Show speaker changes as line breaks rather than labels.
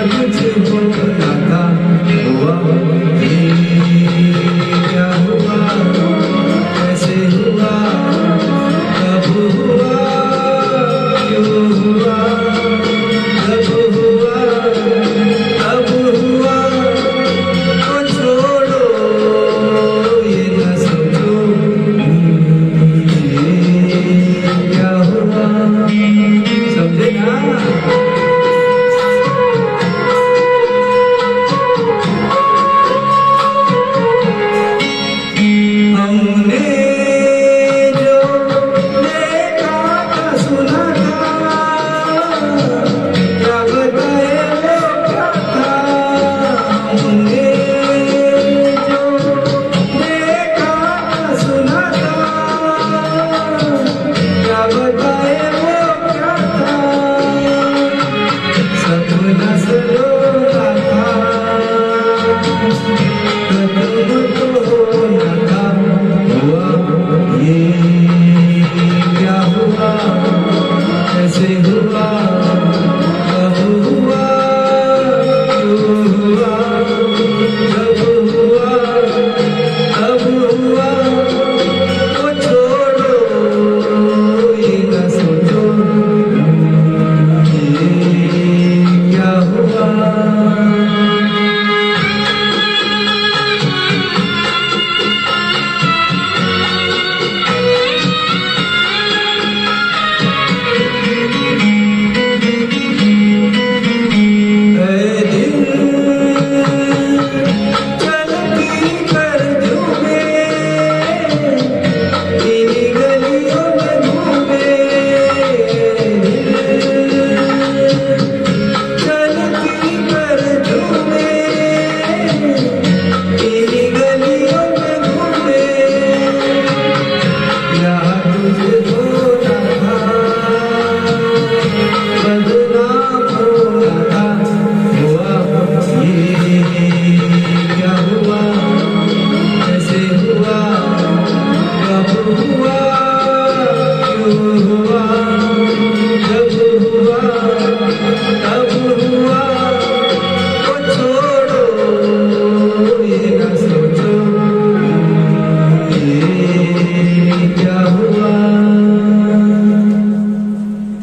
कुछ होना था, हुआ ये क्या हुआ, कैसे हुआ, कब हुआ, क्यों हुआ, जब हुआ तब हुआ, तो छोड़ो ये न सोचो ये क्या हुआ। समझे ना? हमने जो देखा था सुना था, क्या बताए वो क्या था। हमने जो देखा था सुना था, क्या बताए वो क्या था। सपना सलोना था, कदम तो होना था, हुआ ये क्या हुआ, कैसे हुआ, कब हुआ, क्यों हुआ, जब हुआ तब हुआ, तो छोड़ो ये न सोचो ये क्या हुआ।